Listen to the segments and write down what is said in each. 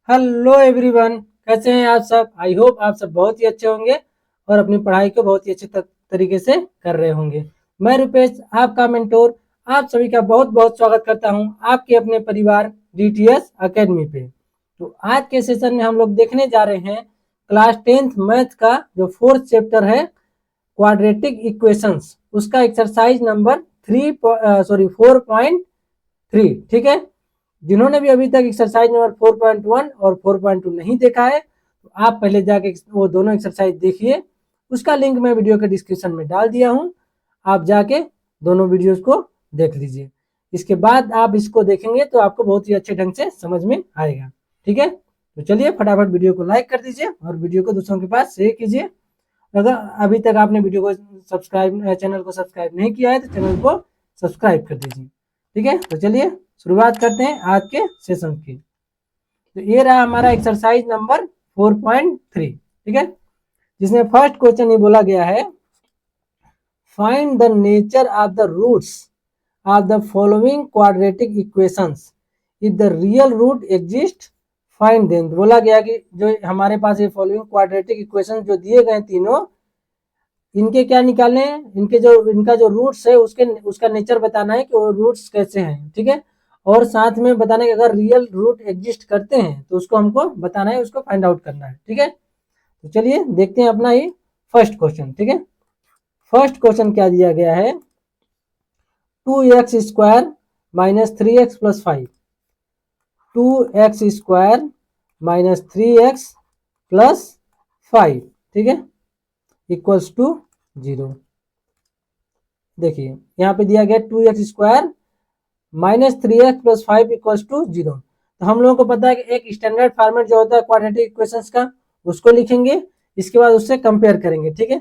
Hello everyone, कैसे हैं आप सब। आई होप आप सब बहुत ही अच्छे होंगे और अपनी पढ़ाई को बहुत ही अच्छे तरीके से कर रहे होंगे। मैं रुपेश, आपका मेंटोर, आप सभी का बहुत बहुत स्वागत करता हूं आपके अपने परिवार डीटीएस एकेडमी पे। तो आज के सेशन में हम लोग देखने जा रहे हैं क्लास 10th मैथ का जो फोर्थ चैप्टर है क्वाड्रेटिक इक्वेशंस, उसका एक्सरसाइज नंबर 4.3। ठीक है। जिन्होंने भी अभी तक एक्सरसाइज नंबर 4.1 और 4.2 नहीं देखा है तो आप पहले जाके वो दोनों एक्सरसाइज देखिए। उसका लिंक मैं वीडियो के डिस्क्रिप्शन में डाल दिया हूँ, आप जाके दोनों वीडियोस को देख लीजिए। इसके बाद आप इसको देखेंगे तो आपको बहुत ही अच्छे ढंग से समझ में आएगा। ठीक है, तो चलिए फटाफट वीडियो को लाइक कर दीजिए और वीडियो को दूसरों के पास शेयर कीजिए। अगर अभी तक आपने वीडियो को चैनल को सब्सक्राइब नहीं किया है तो चैनल को सब्सक्राइब कर दीजिए। ठीक है, तो चलिए शुरुआत करते हैं आज के सेशन की। तो ये रहा हमारा एक्सरसाइज नंबर 4.3। ठीक है, जिसमें फर्स्ट क्वेश्चन ये बोला गया है, find the nature of the roots of the following quadratic equations, if the real root exist find them. बोला गया कि जो हमारे पास ये फॉलोइंग क्वाड्रेटिक इक्वेशन जो दिए गए तीनों, इनके क्या निकालने हैं, इनका जो रूट्स है उसका नेचर बताना है कि वो रूट्स कैसे हैं। ठीक है, और साथ में बताना है कि अगर रियल रूट एग्जिस्ट करते हैं तो उसको हमको बताना है, उसको फाइंड आउट करना है। ठीक है, तो चलिए देखते हैं अपना ये फर्स्ट क्वेश्चन। ठीक है, फर्स्ट क्वेश्चन क्या दिया गया है, 2x² minus 3x plus 5, 2x² minus 3x plus 5, ठीक है, इक्वल्स टू 0। देखिए यहाँ पे दिया गया 2x² minus 3x plus 5 equals to 0। तो हम लोगों को पता है कि एक स्टैंडर्ड फॉर्मेट जो होता है क्वाड्रेटिक इक्वेशंस का, उसको लिखेंगे, इसके बाद उससे कंपेयर करेंगे। ठीक है,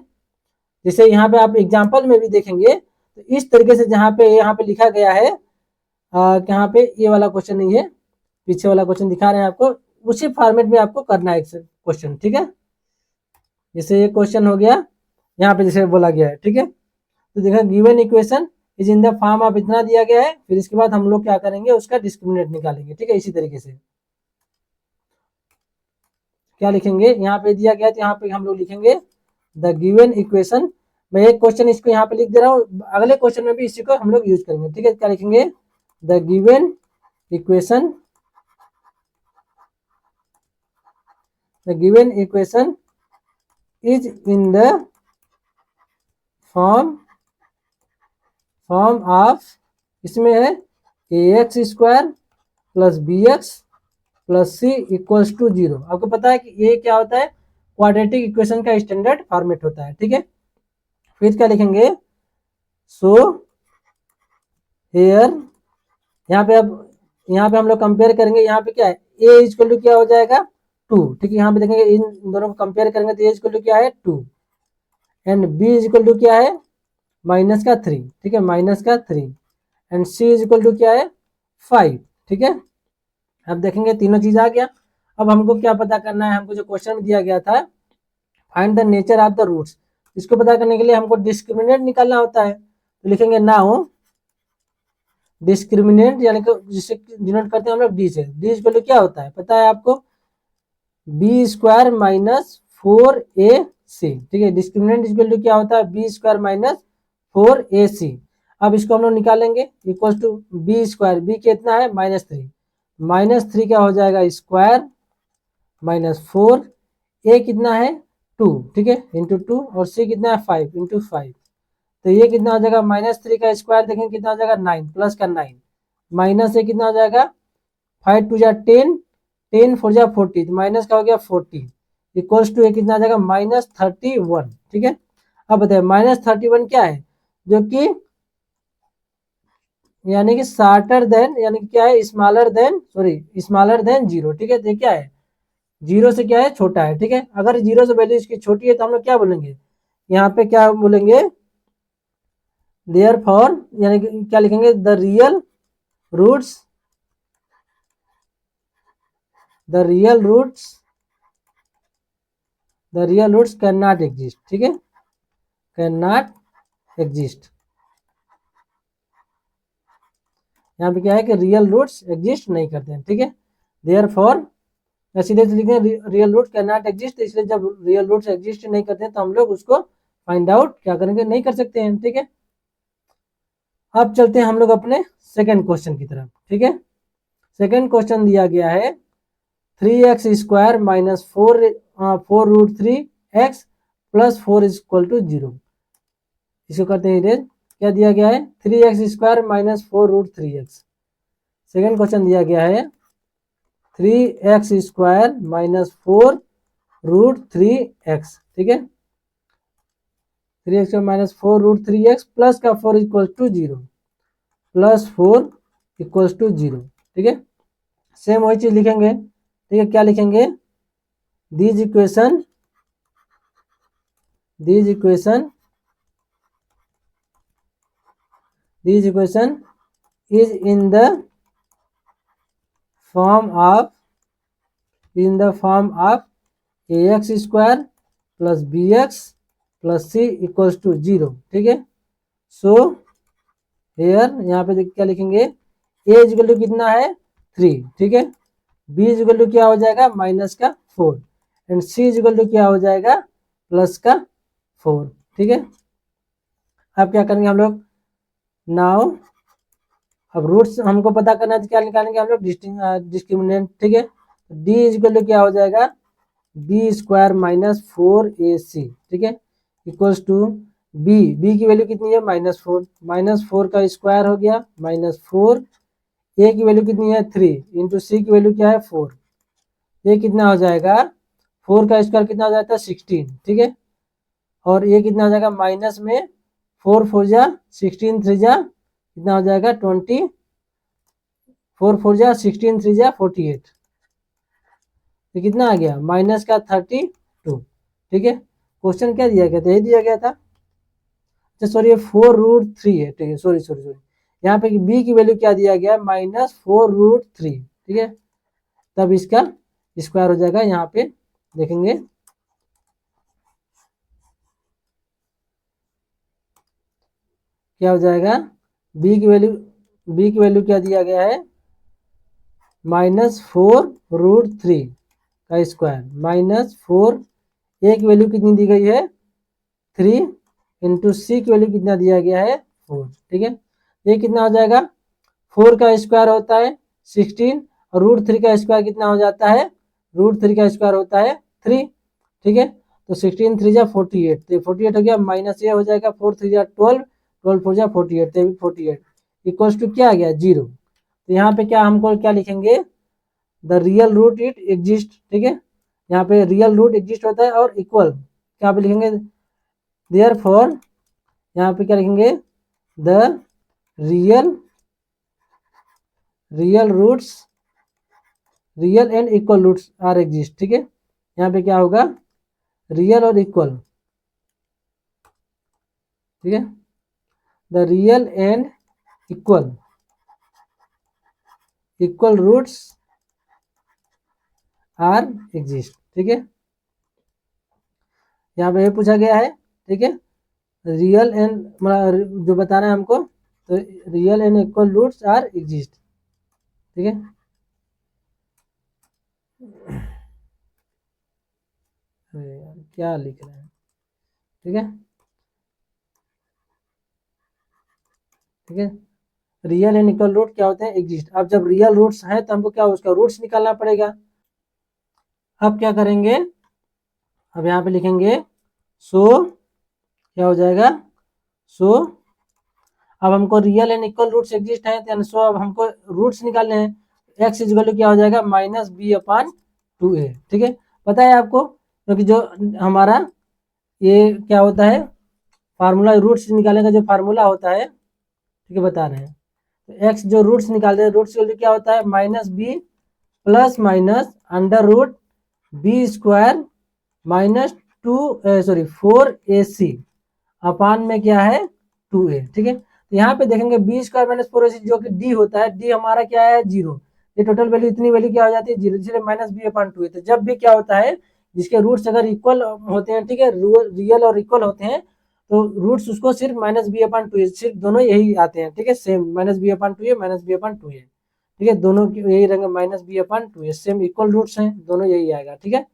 जैसे यहाँ पे आप एग्जांपल में भी देखेंगे तो इस तरीके से जहाँ पे लिखा गया है, यहाँ पे ये वाला क्वेश्चन नहीं है, पीछे वाला क्वेश्चन दिखा रहे हैं आपको, उसी फॉर्मेट में आपको करना है क्वेश्चन। ठीक है, जैसे ये क्वेश्चन हो गया, यहाँ पे जैसे बोला गया है। ठीक है, तो देखा given equation is in the form of इतना दिया गया है, फिर इसके बाद हम लोग क्या करेंगे, उसका डिस्क्रिमिनेंट निकालेंगे। ठीक है, इसी तरीके से क्या लिखेंगे, यहाँ पे दिया गया है तो यहाँ पे हम लोग लिखेंगे द गिवन इक्वेशन। मैं एक क्वेश्चन इसको यहाँ पे लिख दे रहा हूँ, अगले क्वेश्चन में भी इसी को हम लोग यूज करेंगे। ठीक है, क्या लिखेंगे, the given equation, the given equation is in the form of, इसमें है ax² plus bx plus c equals to 0। आपको पता है कि ये क्या होता है, क्वाड्रेटिक इक्वेशन का स्टैंडर्ड फॉर्मेट होता है। ठीक है, फिर क्या लिखेंगे, सो हेयर, यहाँ पे हम लोग कंपेयर करेंगे, यहाँ पे क्या है, a इक्वल टू क्या हो जाएगा 2। ठीक है, यहाँ पे देखेंगे इन दोनों को कंपेयर करेंगे तो a इक्वल टू क्या है 2 एंड b इक्वल टू क्या है माइनस का 3। ठीक है, माइनस का 3 एंड c इक्वल टू क्या है 5। ठीक है, अब देखेंगे तीनों चीज आ गया। अब हमको क्या पता करना है, हमको जो क्वेश्चन में दिया गया था find the nature of the roots, इसको पता करने के लिए हमको डिस्क्रिमिनेंट निकालना होता है। तो लिखेंगे नाउ डिस्क्रिमिनेंट, यानी कि जिसे डिनोट करते हैं हम लोग डी से। डी इक्वल टू क्या होता है पता है आपको, b² माइनस 4ac। ठीक है, डिस्क्रिमिनेंट इक्वल टू क्या होता है, b² माइनस 4ac। अब इसको हम लोग निकालेंगे, इक्वल टू b², b कितना है -3, -3 क्या हो जाएगा स्क्वायर माइनस 4, ए कितना है 2, ठीक है, इंटू 2, और सी कितना है 5 इंटू 5। तो ये कितना हो जाएगा -3 का स्क्वायर देखेंगे कितना हो जाएगा 9 प्लस का 9, माइनस ए कितना हो जाएगा 5 टू जा 10, 10 4 जा 40, तो माइनस का हो गया 40 इक्वल्स टू ए कितना आ जाएगा -31। ठीक है, अब बताइए -31 क्या है, जो कि यानी कि शार्टर देन, यानी कि क्या है स्मॉलर देन, स्मॉलर देन 0। ठीक है, तो क्या है 0 से क्या है छोटा है। ठीक है, अगर 0 से वैल्यू इसकी छोटी है तो हम लोग क्या बोलेंगे, यहाँ पे क्या बोलेंगे, देयर फॉर, यानी कि क्या लिखेंगे, the real roots, the real roots, the real roots can not exist. ठीक है, कैन नॉट एग्जिस्ट, यहाँ पे क्या है कि रियल रूट्स एग्जिस्ट नहीं करते हैं। ठीक है, देयर फॉर या सीधे से लिखें real root can not exist, इसलिए जब रियल रूट्स एग्जिस्ट नहीं करते हैं तो हम लोग उसको फाइंड आउट क्या करेंगे, नहीं कर सकते हैं। ठीक है, अब चलते हैं हम लोग अपने सेकंड क्वेश्चन की तरफ। ठीक है, सेकंड क्वेश्चन दिया गया है 3x square minus 4√3x plus 4 is equal to 0। इसको करते हैं इरेज। क्या दिया गया है, 3x square minus 4√3x। Second question दिया गया है 3x स्क्वायर माइनस 4√3x। ठीक है, 3x माइनस 4√3x प्लस का 4 equal to 0, plus 4 equal to 0। ठीक है, सेम वही चीज लिखेंगे। ठीक है, क्या लिखेंगे, this equation is in the form of ax square plus bx plus c equals to 0। ठीक है, सो हेयर यहाँ पे क्या लिखेंगे, a इक्वल टू कितना है 3। ठीक है, b इक्वल टू क्या हो जाएगा माइनस का 4 एंड c इक्वल टू क्या हो जाएगा प्लस का 4। ठीक है, अब क्या करेंगे हम लोग, नाउ अब रूट्स हमको पता करना है तो क्या निकालेंगे हम लोग, डिस्क्रिमिनेंट। ठीक है, d इक्वल टू क्या हो जाएगा b स्क्वायर माइनस 4ac। ठीक है, इक्वल्स टू b की वैल्यू कितनी है -4 का स्क्वायर हो गया -4, a की वैल्यू कितनी है 3 इंटू c की वैल्यू क्या है 4। ये कितना हो जाएगा, 4 का स्क्वायर कितना हो जाता है 16। ठीक है, और ये कितना हो जाएगा माइनस में 4 4 जा 16 3 जा कितना हो जाएगा 20, 4 4 जा 16 3 जा 48। तो कितना आ गया माइनस का 32। ठीक है, क्वेश्चन क्या दिया गया था, यही दिया गया था। अच्छा सॉरी, 4√3 है। ठीक है, सॉरी यहाँ पे b की वैल्यू क्या दिया गया -4√3। ठीक है, तब इसका स्क्वायर हो जाएगा। यहाँ पे देखेंगे क्या हो जाएगा, b की वैल्यू क्या दिया गया है -4√3 का स्क्वायर -4, a की वैल्यू कितनी दी गई है 3 इंटू c की वैल्यू कितना दिया गया है 4। ठीक है, ये कितना हो जाएगा 4 का स्क्वायर होता है 16 और √3 का स्क्वायर कितना हो जाता है, √3 का स्क्वायर होता है 3। ठीक है, तो 16 3 जा 48, तो 48 हो गया माइनस ये हो जाएगा 4 3 जा 12, 12 4 जा 48, तो 48 इक्वल्स टू क्या आ गया 0। तो यहाँ पे क्या हमको क्या लिखेंगे, the real root it exist. ठीक है, यहाँ पे रियल रूट एग्जिस्ट होता है और इक्वल क्या पे लिखेंगे, देयरफॉर यहाँ पे क्या लिखेंगे, the real and equal roots are exist. ठीक है, यहाँ पे क्या होगा रियल और इक्वल। ठीक है, the real and equal roots are exist. ठीक है, यहाँ पे पूछा गया है। ठीक है, रियल एंड जो बताना है हमको, तो real and equal roots are exist. ठीक है, अरे यार क्या लिख रहे हैं। ठीक है, ठीक है, रियल एंड इक्वल रूट क्या होते हैं एग्जिस्ट। अब जब रियल रूट्स हैं तो हमको क्या उसका रूट्स निकालना पड़ेगा। अब क्या करेंगे, अब यहाँ पे लिखेंगे सो क्या हो जाएगा, सो अब हमको real and equal roots exist है, सो अब हमको रूट्स निकालने हैं। एक्स इक्वल टू क्या हो जाएगा -b/2a। ठीक है, पता है आपको, क्योंकि जो हमारा ये क्या होता है फार्मूला, रूट्स निकालने का जो फार्मूला होता है, ठीक है बता रहे हैं, तो एक्स जो रूट्स निकालते हैं, रूट्स क्या होता है -b plus minus under root b square -4ac upon में क्या है 2a। ठीक है, तो यहाँ पे देखेंगे b स्क्वायर -4ac जो कि d होता है, d हमारा क्या है 0, ये टोटल वैल्यू इतनी वैल्यू क्या हो जाती है 0, इसलिए -b/2a। तो जब भी क्या होता है जिसके रूट्स अगर इक्वल होते हैं, ठीक है, रियल और इक्वल होते हैं, तो रूट्स उसको सिर्फ -b/2a, सिर्फ दोनों यही आते हैं। ठीक है, सेम -b/2a -b/2a। ठीक है, दोनों यही रहेंगे minus B upon two A, same equal roots हैं दोनों, यही आएगा। ठीक है,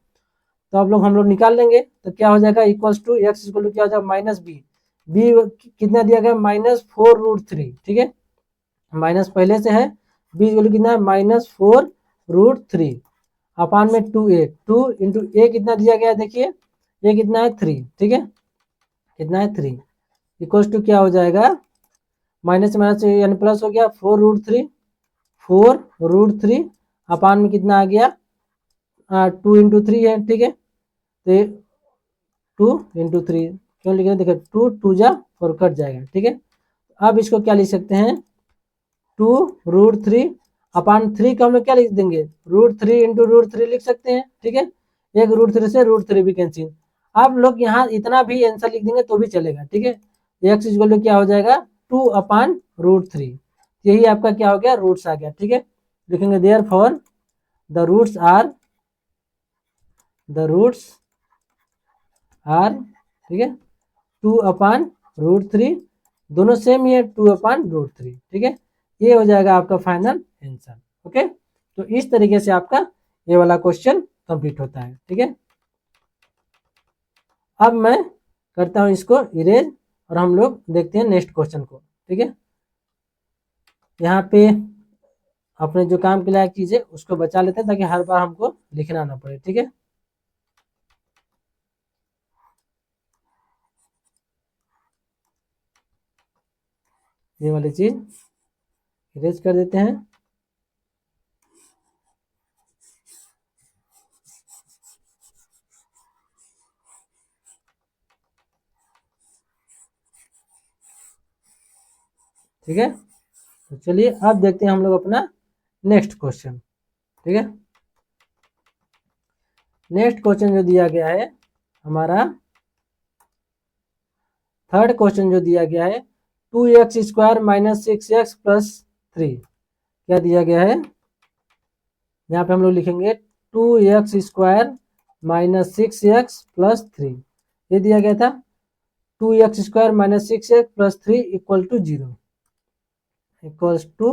तो हम लोग निकाल लेंगे, तो क्या हो जाएगा equals to X equal to क्या हो जाएगा माइनस बी, बी कितना दिया गया -4√3। ठीक है, माइनस पहले से है, बी इक्वल टू कितना है -4√3 अपान में 2a, 2 इंटू ए कितना दिया गया है देखिए, ये कितना है 3। ठीक है, कितना है 3 इक्वल्स टू क्या हो जाएगा, माइनस माइनस यानी प्लस हो गया 4√3, 4√3 अपान में कितना आ गया 2 इंटू 3 है। ठीक है, तो 2 इंटू 3 क्यों लिख रहे हैं, देखिए 2 2 जा 4 कट जाएगा। ठीक है, अब इसको क्या लिख सकते हैं 2√3 अपान 3 का हम लोग क्या लिख देंगे √3 इंटू √3 लिख सकते हैं। ठीक है, एक √3 से √3 भी कैंसिल। आप लोग यहाँ इतना भी आंसर लिख देंगे तो भी चलेगा। ठीक है, एक्स इक्वल टू क्या हो जाएगा 2 अपान √3, यही आपका क्या हो गया रूट्स आ गया। ठीक है, लिखेंगे therefore the roots are ठीक है 2 अपान √3, दोनों सेम ही है 2 अपान √3। ठीक है, ये हो जाएगा आपका फाइनल आंसर। ओके, तो इस तरीके से आपका ये वाला क्वेश्चन कंप्लीट होता है। ठीक है, अब मैं करता हूं इसको इरेज और हम लोग देखते हैं नेक्स्ट क्वेश्चन को। ठीक है, यहाँ पे अपने जो काम के लायक चीज है उसको बचा लेते हैं ताकि हर बार हमको लिखना ना पड़े। ठीक है, ये वाली चीज इरेज कर देते हैं। ठीक है, तो चलिए अब देखते हैं हम लोग अपना नेक्स्ट क्वेश्चन। ठीक है, नेक्स्ट क्वेश्चन जो दिया गया है हमारा थर्ड क्वेश्चन जो दिया गया है 2x² - 6x + 3 क्या दिया गया है, यहाँ पे हम लोग लिखेंगे 2x² - 6x + 3, ये दिया गया था 2x² - 6x + 3 = 0 इक्वल्स टू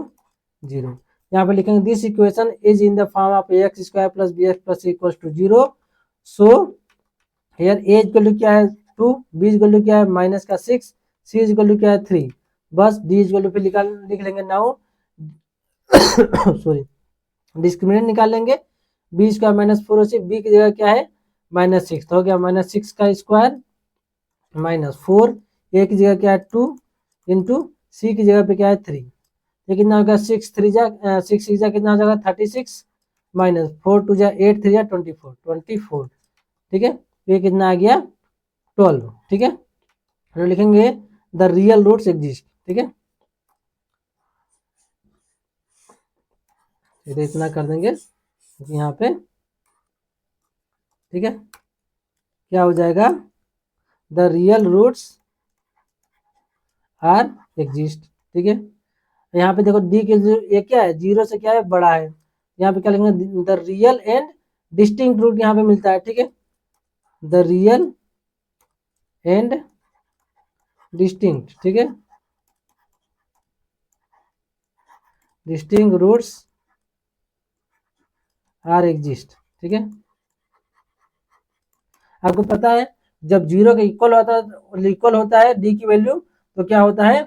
0। यहाँ पे लिखेंगे this equation is in the form of x² + bx + c = 0। So here a equal to क्या है 2, b इक्वल टू क्या है -6, c इक्वल टू क्या है 3, बस d इक्वल टू फिर लिख लेंगे नाउ सॉरी डिस्क्रिमिनेंट निकाल लेंगे, b² - 4 से b की जगह क्या है -6, तो हो गया -6 का स्क्वायर -4, a की जगह क्या है 2 इंटू c की जगह पे क्या है 3, ये कितना होगा 6 3 जा 6 6 जा कितना हो जाएगा 36 -4 2 जा 8 3 जा 24। ठीक है, ये कितना आ गया 12। ठीक है, तो लिखेंगे द रियल रूट्स एग्जिस्ट। ठीक है, इतना कर देंगे यहाँ पे। ठीक है, क्या हो जाएगा the real roots are exist. ठीक है, यहाँ पे देखो डी के ये क्या है 0 से क्या है बड़ा है, यहाँ पे क्या लिखेंगे the real and distinct root यहाँ पे मिलता है। ठीक है, द रियल एंड डिस्टिंक्ट, ठीक है डिस्टिंक्ट रूट्स आर एग्जिस्ट। ठीक है, आपको पता है जब 0 का इक्वल होता है डी की वैल्यू तो क्या होता है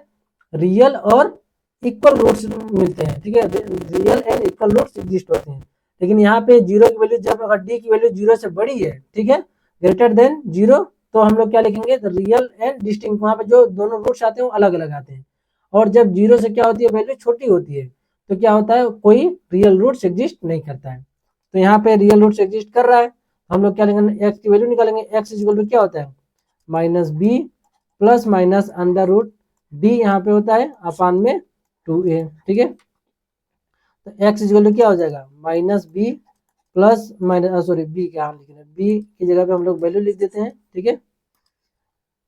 रियल और इक्वल रूट्स मिलते हैं। ठीक है, real and equal roots exist होते हैं, लेकिन यहाँ पे 0 की वैल्यू जब अगर डी की वैल्यू 0 से बड़ी है, ठीक है ग्रेटर देन 0, तो हम लोग क्या लिखेंगे रियल एंड डिस्टिंक्ट, वहाँ पे जो दोनों रूट्स आते हैं वो अलग अलग आते हैं। और जब 0 से क्या होती है वैल्यू छोटी होती है तो क्या होता है कोई रियल रूट्स एग्जिस्ट नहीं करता है। तो यहाँ पे रियल रूट्स एग्जिस्ट कर रहा है, हम लोग क्या लेंगे एक्स की वैल्यू निकालेंगे, एक्स इक्वल टू क्या होता है -b plus minus under root D यहाँ पे होता है अपान में 2a। ठीक है, तो एक्स इक्वल टू क्या हो जाएगा -b plus minus sorry B क्या लिख रहे हैं बी की जगह पे हम लोग वैल्यू लिख देते हैं। ठीक है,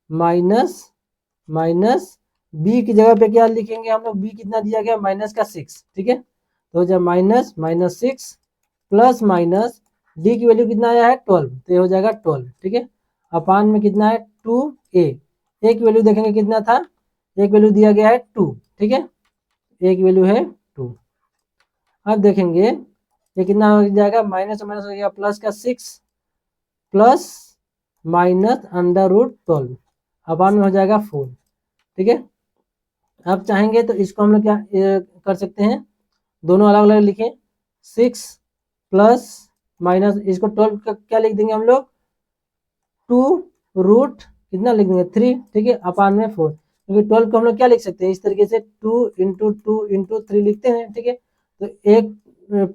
माइनस बी की जगह पे क्या लिखेंगे हम लोग, बी कितना दिया गया -6। ठीक है, तो जब -6 प्लस माइनस डी की वैल्यू कितना आया है 12, तो ये हो जाएगा 12। ठीक है, अपान में कितना है 2a, ए की वैल्यू देखेंगे कितना था, एक वैल्यू दिया गया है 2। ठीक है, एक वैल्यू है 2, अब देखेंगे ये कितना हो जाएगा, माइनस माइनस हो गया, प्लस का 6 प्लस माइनस √12 अपान में हो जाएगा 4। ठीक है, अब चाहेंगे तो इसको हम लोग क्या कर सकते हैं, दोनों अलग अलग लिखें। 6 प्लस माइनस इसको 12 का क्या लिख देंगे हम लोग, 2 रूट कितना लिख देंगे 3। ठीक है, अपान में 4, क्योंकि 12 को हम लोग क्या लिख सकते हैं इस तरीके से 2 × 2 × 3 लिखते हैं। ठीक है, तो एक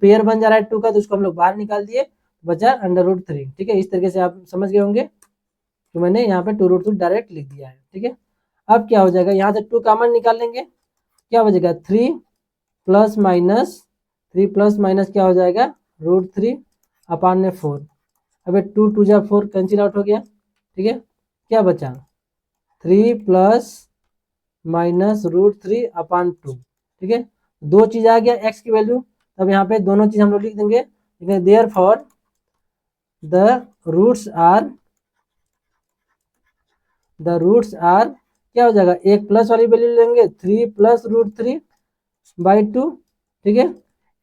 पेयर बन जा रहा है 2 का, तो उसको हम लोग बाहर निकाल दिए, बचा √3। ठीक है, इस तरीके से आप समझ गए होंगे तो मैंने यहाँ पे 2√2 डायरेक्ट लिख दिया है। ठीक है, अब क्या हो जाएगा, यहाँ से 2 कॉमन निकाल लेंगे, क्या बचेगा 3 प्लस माइनस 3 प्लस माइनस क्या हो जाएगा √3 अपान में 4। अब 2 2 जा 4 कैंसिल आउट हो गया। ठीक है, क्या बचा 3 प्लस माइनस √3 अपान 2। ठीक है, दो चीज आ गया एक्स की वैल्यू, तब यहाँ पे दोनों चीज हम लोग लिख देंगे। Therefore the roots are क्या हो जाएगा, एक प्लस वाली वैल्यू लेंगे 3 प्लस √3/2। ठीक है,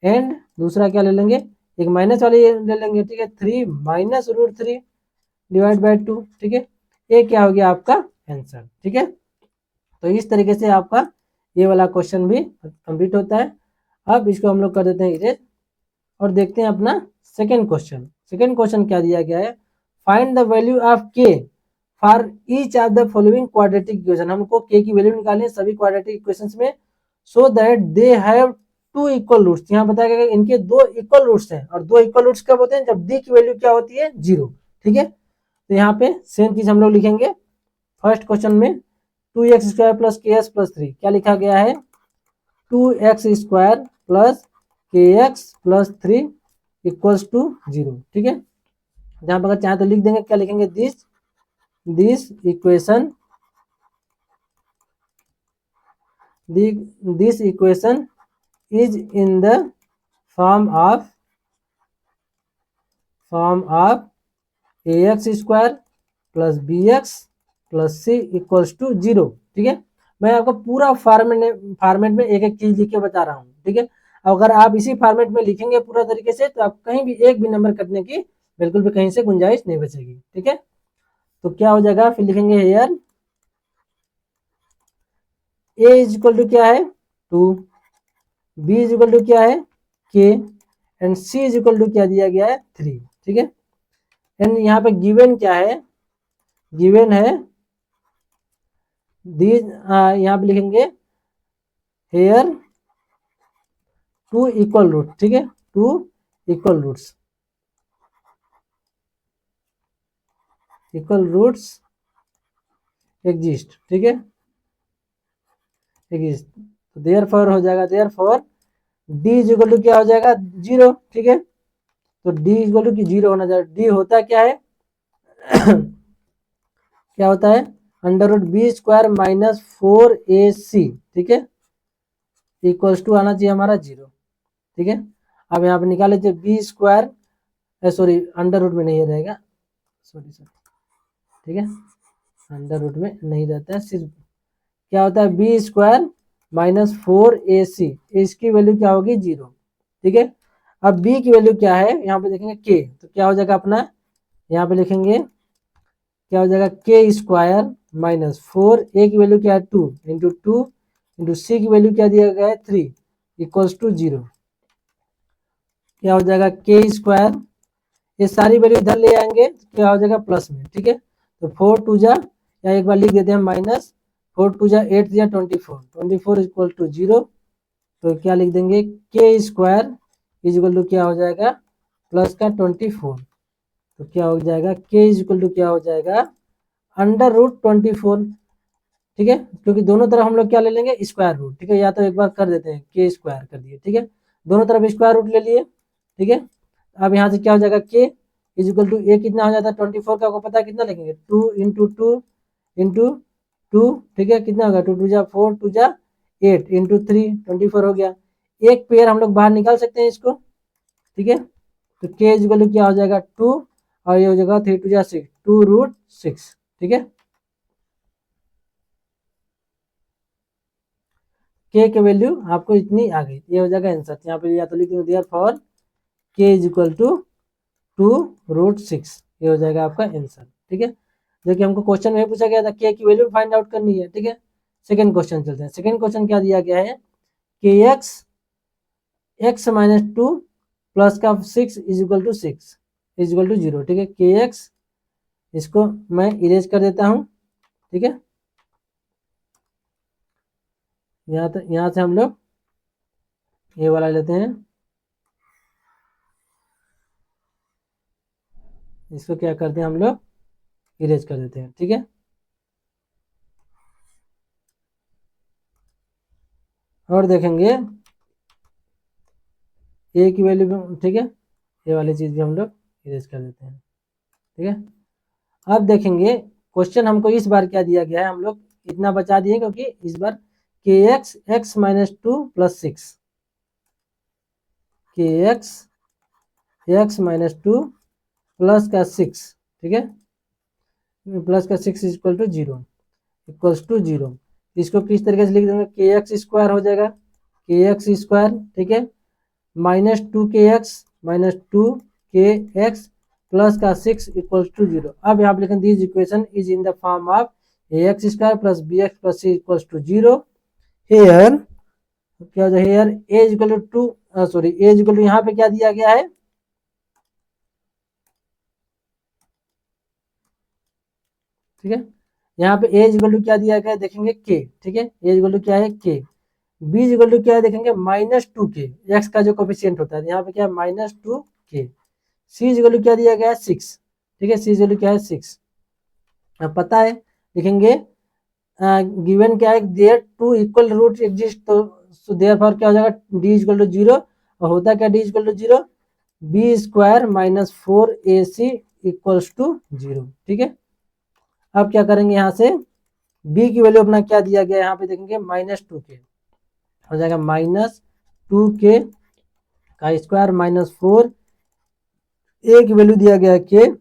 एंड दूसरा क्या ले लेंगे, एक माइनस वाली ले लेंगे। ठीक है, 3 माइनस √3 डिवाइड बाई 2। ठीक है, ये क्या हो गया आपका आंसर। ठीक है, तो इस तरीके से आपका ये वाला क्वेश्चन भी कंप्लीट होता है। अब इसको हम लोग कर देते हैं इरेज और देखते हैं अपना सेकेंड क्वेश्चन। सेकेंड क्वेश्चन क्या दिया गया है, फाइंड द वैल्यू ऑफ के for each of the following quadratic equation. हमको के की वैल्यू निकालनी है सभी क्वाड्रेटिक इक्वेशंस में, so that they have 2 equal roots. यहाँ बताया गया इनके 2 इक्वल रूट्स हैं, और 2 इक्वल रूट्स कब होते हैं, जब डी की वैल्यू क्या होती है 0। ठीक है, तो यहाँ पे सेम चीज हम लोग लिखेंगे। फर्स्ट क्वेश्चन में 2x² प्लस KX प्लस 3 क्या लिखा गया है, 2x² plus KX plus 3 equals to 0। ठीक है, जहां पर अगर चाहे तो लिख देंगे, क्या लिखेंगे, this equation is in the form of ax² plus bx plus c equals to 0। ठीक है, मैं आपको पूरा फॉर्मेट में एक एक चीज लिख के बता रहा हूँ। ठीक है, अगर आप इसी फॉर्मेट में लिखेंगे पूरा तरीके से, तो आप कहीं भी एक भी नंबर कटने की बिल्कुल भी कहीं से गुंजाइश नहीं बचेगी। ठीक है, तो क्या हो जाएगा, फिर लिखेंगे here a is equal to क्या है 2, b इज इक्वल टू क्या है k, and c is equal to क्या दिया गया है 3। ठीक है, एंड यहाँ पे गिवन क्या है, गिवन है दीज, यहाँ पे लिखेंगे हेयर 2 इक्वल रूट। ठीक है, 2 इक्वल रूट्स एग्जिस्ट। ठीक है, एग्जिस्ट, तो देयरफॉर हो जाएगा, therefore D is equal to क्या हो जाएगा 0। ठीक है, तो डी इज इक्वल टू 0 होना चाहिए। डी होता क्या है क्या होता है √b² माइनस 4ac। ठीक है, इक्वल्स टू आना चाहिए हमारा 0। ठीक है, अब यहाँ पे निकाल लीजिए b², सॉरी अंडर रूट में नहीं रहेगा, सॉरी। ठीक है, अंडर रूट में नहीं रहता है, सिर्फ क्या होता है b² माइनस 4ac, इसकी वैल्यू क्या होगी 0। ठीक है, अब b की वैल्यू क्या है, यहाँ पे देखेंगे k, तो क्या हो जाएगा अपना, यहाँ पे लिखेंगे क्या हो जाएगा k² माइनस 4, a की वैल्यू क्या है 2 इंटू c की वैल्यू क्या दिया गया है 3 इक्वल्स टू 0। क्या हो जाएगा k², ये सारी वैल्यू इधर ले आएंगे तो क्या हो जाएगा प्लस में। ठीक है, तो 4 2 जा, या एक बार लिख देते हैं माइनस 4 2 जा 8 या 24 इक्वल टू 0। तो क्या लिख देंगे k² इज इक्वल टू क्या हो जाएगा प्लस का 24, तो क्या हो जाएगा k इज इक्वल टू क्या हो जाएगा √24। ठीक है, क्योंकि दोनों तरफ हम लोग क्या ले लेंगे स्क्वायर रूट। ठीक है, या तो एक बार कर देते हैं k² कर दिए। ठीक है, दोनों तरफ स्क्वायर रूट ले लिए। ठीक है, अब यहाँ से क्या हो जाएगा k is equal to a कितना हो जाता है 24 का, आपको पता है कितना लिखेंगे 2 इंटू 2। ठीक है, कितना होगा 2 2 जा 4 2 जा 8 इंटू 3 24 हो गया। एक पेयर हम लोग बाहर निकाल सकते हैं इसको। ठीक है, तो k इज इक्वल टू क्या हो जाएगा 2, और ये हो जाएगा 3 2 जा 6 2√6। ठीक है, के की वैल्यू आपको इतनी आ गई, ये हो जाएगा आंसर। यहाँ पे या तो लिख दूँ देयरफॉर के इज इक्वल टू 2√6, ये हो जाएगा आपका आंसर। ठीक है, जो कि हमको क्वेश्चन में पूछा गया था, के की वैल्यू फाइंड आउट करनी है। ठीक है, सेकंड क्वेश्चन चलते हैं। सेकंड क्वेश्चन क्या दिया गया है कि x -2 प्लस का 6 इज इक्वल टू 0। ठीक है, के एक्स इसको मैं इरेज कर देता हूँ। ठीक है, यहाँ से हम लोग ये वाला लेते हैं, इसको क्या करते हैं हम लोग इरेज कर देते हैं। ठीक है, और देखेंगे ए की वैल्यू भी, ठीक है, ये वाली चीज भी हम लोग इरेज कर देते हैं। ठीक है, अब देखेंगे क्वेश्चन हमको इस बार क्या दिया गया है, हम लोग इतना बचा दिए क्योंकि इस बार के एक्स -2 प्लस 6, के एक्स -2 प्लस का 6, ठीक है, प्लस का 6 इक्वल टू 0, इक्वल्स टू 0। इसको किस तरीके से लिख देंगे, के एक्स स्क्वायर हो जाएगा, के एक्स स्क्वायर, ठीक है, -2 प्लस का 6 इक्वल्स टू 0। अब यहाँ पे लिखें this equation is in the form of ax square plus bx plus c equals to 0। Here क्या हो जाएगा, here a equal to sorry a equal to यहाँ पे क्या दिया गया है, ठीक है, यहाँ पे a इक्वल टू क्या दिया गया है देखेंगे k। ठीक है, a इक्वल टू क्या है k, b इक्वल टू क्या है देखेंगे -2k, x का जो कोफिशिएंट होता है यहाँ पे क्या है -2k, c इक्वल टू क्या दिया गया है 6। ठीक है, c इक्वल टू क्या है 6। अब पता है लिखेंगे गिवन क्या है there two equal root exist, तो देयरफॉर क्या हो जाएगा d इक्वल टू 0, और होता क्या d equal to 0, b square -4ac equals to 0। ठीक है, अब क्या करेंगे यहाँ से b की वैल्यू अपना क्या दिया गया है, यहाँ पे देखेंगे -2k हो जाएगा, -2k का स्क्वायर -4, a की वैल्यू दिया गया है k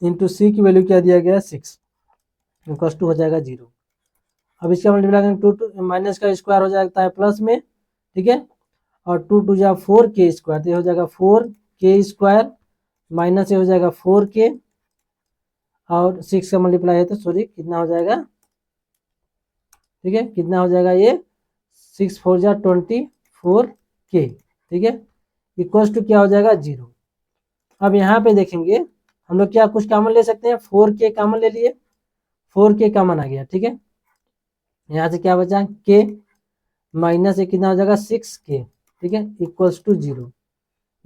इंटू c की वैल्यू क्या दिया गया है 6 इक्वल्स टू हो जाएगा 0। अब इसका मल्टीप्लाई करेंगे 2 माइनस का स्क्वायर हो जाता है प्लस में, ठीक है, और 2 2 जा 4k स्क्वायर, तो ये हो जाएगा 4k स्क्वायर माइनस ये हो जाएगा 4k, और 6 का मल्टीप्लाई है तो सॉरी कितना हो जाएगा, ठीक है, कितना हो जाएगा ये 6 4 जा 24k, ठीक है, इक्वल्स टू क्या हो जाएगा 0। अब यहाँ पे देखेंगे हम लोग क्या कुछ कॉमन ले सकते हैं, 4k कॉमन ले लिए, 4k कॉमन आ गया। ठीक है, यहाँ से क्या बचा k माइनस एक कितना हो जाएगा 6k, ठीक है, इक्वल्स टू 0।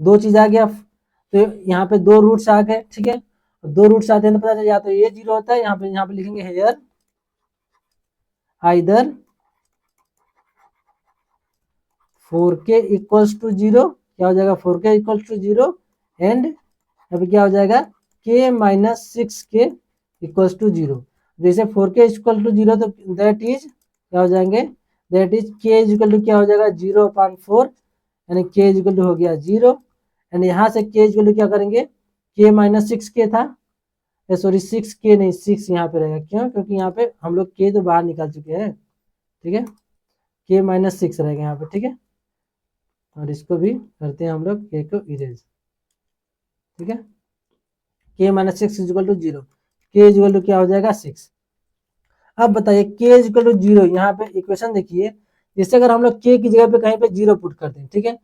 दो चीज आ गया, तो यहाँ पे दो रूट्स आ गए। ठीक है, दो रूट्स आते हैं तो पता चल या तो ये 0 होता है, यहाँ पे लिखेंगे hair either 4k equals to 0, क्या हो जाएगा 4k इक्वल्स टू 0, एंड अभी क्या हो जाएगा k -6k इक्वल्स टू 0। जैसे 4k इक्वल टू 0 तो दैट इज क्या हो जाएंगे, that is k equal to क्या हो जाएगा 0/4, यानी k इक्वल टू हो गया 0, एंड यहाँ से k इक्वल टू क्या करेंगे, k -6k था, सॉरी 6k नहीं 6 यहाँ पे रहेगा, क्यों, क्योंकि यहाँ पे हम लोग k तो बाहर निकाल चुके हैं। ठीक है, k -6 रहेगा यहाँ पे। ठीक है, और इसको भी करते हैं हम लोग k को इरेज। ठीक है, k -6 equal to 0, k equal to क्या हो जाएगा 6। अब बताइए k इक्वल टू 0, यहाँ पे इक्वेशन देखिए, जैसे अगर हम लोग k की जगह पे कहीं पे 0 पुट करते हैं, ठीक है,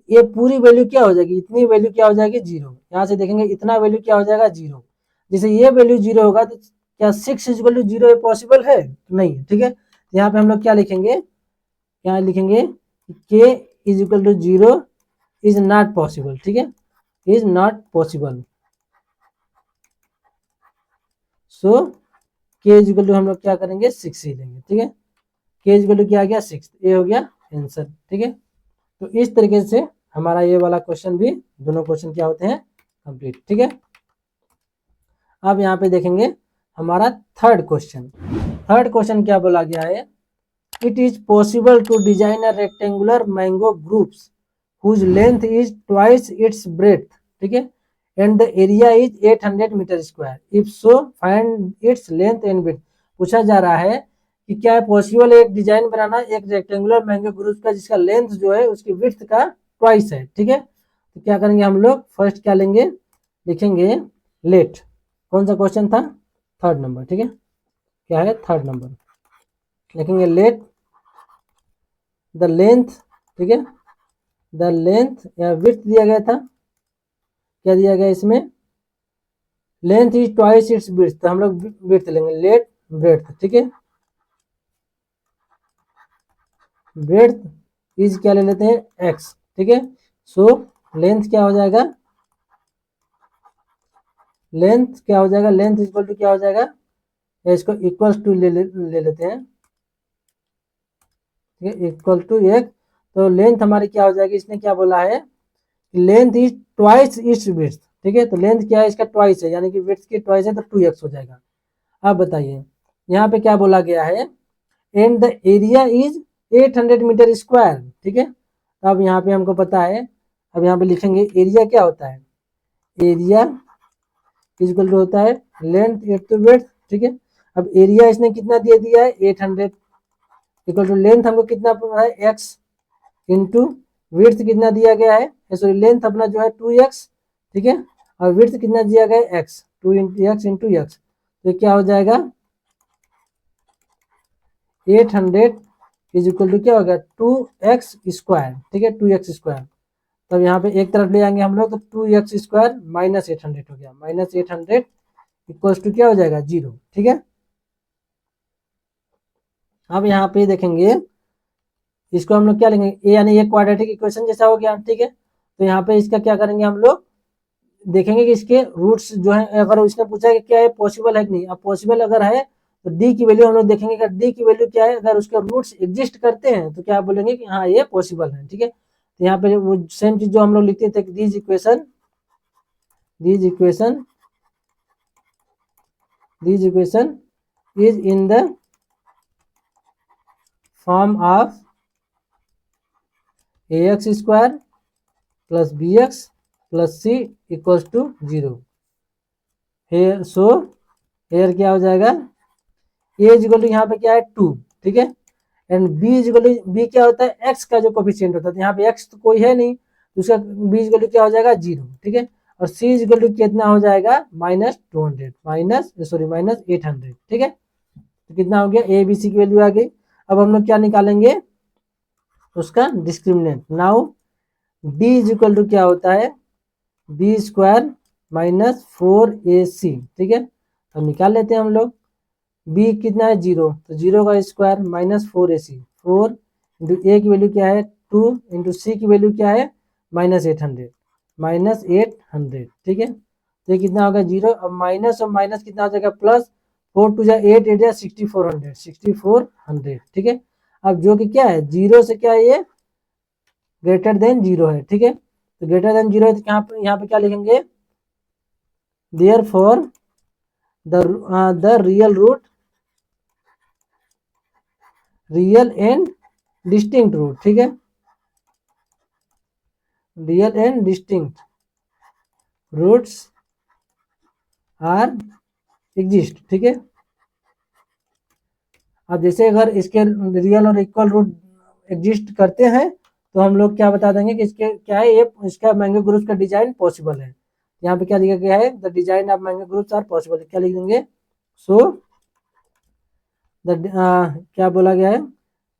ये पूरी वैल्यू क्या हो जाएगी, इतनी वैल्यू क्या हो जाएगी 0, यहाँ से देखेंगे इतना वैल्यू क्या हो जाएगा 0। जैसे ये वैल्यू 0 होगा तो क्या 6 इक्वल टू 0 पॉसिबल है, नहीं है। ठीक है, यहाँ पे हम लोग क्या लिखेंगे, यहाँ लिखेंगे k is equal to 0 is not possible. ठीक है, is not possible, so k equal to हम लोग क्या करेंगे 6 ही लेंगे। ठीक है, k इक्वल टू क्या आ गया 6, ये हो गया आंसर। ठीक है, तो इस तरीके से हमारा ये वाला क्वेश्चन भी, दोनों क्वेश्चन क्या होते हैं कंप्लीट। ठीक है, अब यहाँ पे देखेंगे हमारा थर्ड क्वेश्चन क्या बोला गया है, it is possible to design a rectangular mango groups whose length is twice its breadth, ठीक है, and the area is 800 metre square, if so find its length and breadth. पूछा जा रहा है कि क्या है पॉसिबल एक डिजाइन बनाना एक रेक्टेंगुलर मैंगो ग्रुप का जिसका लेंथ जो है उसकी विड्थ का ट्वाइस है। ठीक है, तो क्या करेंगे हम लोग फर्स्ट क्या लेंगे, लिखेंगे लेट, कौन सा क्वेश्चन था, थर्ड नंबर। ठीक है, क्या है थर्ड नंबर, लिखेंगे लेट द लेंथ, ठीक है, द लेंथ या विड्थ दिया गया था, क्या दिया गया इसमें, length is twice it's width, तो हम लोग विड्थ लेंगे, लेट ब्रेड्थ। ठीक है, ब्रेड्थ इज क्या ले लेते हैं एक्स। ठीक है, सो लेंथ क्या हो जाएगा, लेंथ क्या हो जाएगा, लेंथ इक्वल टू क्या हो जाएगा, इसको इक्वल टू ले लेते हैं। ठीक है, इक्वल टू एक, तो लेंथ हमारी क्या हो जाएगी, इसने क्या बोला है, length is twice it's width. ठीक है, तो लेंथ क्या है इसका ट्वाइस है, यानी कि विड्थ की ट्वाइस है तो 2x हो जाएगा। अब बताइए यहाँ पे क्या बोला गया है, and the area is 800 metre square. ठीक है, अब यहाँ पे हमको पता है, अब यहाँ पे लिखेंगे एरिया क्या होता है, एरिया इक्वल टू होता है लेंथ इंटू विड्थ। ठीक है, अब एरिया इसने कितना दे दिया है 800 इक्वल टू लेंथ हमको कितना है x इंटू विड्थ कितना दिया गया है, सॉरी लेंथ अपना जो है 2x। ठीक है, और विड्थ कितना दिया गया है x, 2 into x into x, तो क्या हो जाएगा 800 इज इक्वल टू क्या होगा 2x स्क्वायर। ठीक है, 2x स्क्वायर, तब यहाँ पे एक तरफ ले आएंगे हम लोग तो 2x स्क्वायर माइनस 800 हो गया, माइनस 800 इक्वल्स टू क्या हो जाएगा 0। ठीक है, अब यहाँ पे देखेंगे इसको हम लोग क्या लेंगे, ए यानी ये क्वाड्रेटिक इक्वेशन जैसा हो गया। ठीक है, तो यहाँ पे इसका क्या करेंगे हम लोग, देखेंगे कि इसके रूट्स जो है, अगर उसने पूछा है कि क्या है पॉसिबल है कि नहीं, अब पॉसिबल अगर है तो डी की वैल्यू हम लोग देखेंगे, अगर डी की वैल्यू क्या है, अगर उसके रूट्स एग्जिस्ट करते हैं तो क्या बोलेंगे कि हाँ ये पॉसिबल है। ठीक है, तो यहाँ पे वो सेम चीज जो हम लोग लिखते थे, this equation is in the form of ax square plus bx plus c equals to 0। So here क्या हो जाएगा, a इक्वल टू यहाँ पे क्या है 2। ठीक है, and b equal to, b क्या होता है x का जो कोफिशिएंट होता है, तो यहाँ पे x तो कोई है नहीं तो उसका b इक्वल टू क्या हो जाएगा 0। ठीक है, और c इक्वल टू कितना हो जाएगा माइनस 200 माइनस 800। ठीक है, तो कितना हो गया a b c की वैल्यू आ गई। अब हम लोग क्या निकालेंगे उसका discriminant. Now d is equal to क्या होता है b स्क्वायर माइनस 4ac। ठीक है, अब निकाल लेते हैं हम लोग, b कितना है 0, तो 0 का square minus 4ac, 4 into a की वैल्यू क्या है 2 इंटू c की वैल्यू क्या है माइनस 800। ठीक है, तो ये कितना होगा 0, अब माइनस और माइनस कितना हो जाएगा प्लस, 4 टू जा 8 8 जा 6400। ठीक है, अब जो कि क्या है 0 से क्या है ये ग्रेटर देन 0 है। ठीक है, तो ग्रेटर देन 0 है तो यहाँ पे क्या लिखेंगे, therefore the real root, real and distinct root. ठीक है, real and distinct roots are exist. ठीक है, अब जैसे अगर इसके रियल और इक्वल रूट एग्जिस्ट करते हैं तो हम लोग क्या बता देंगे कि इसके क्या है, ये इसका मैंगो ग्रुप का डिजाइन पॉसिबल है। यहाँ पे क्या लिखा गया है, the design of mango groups are possible, क्या लिख देंगे, सो द क्या बोला गया है,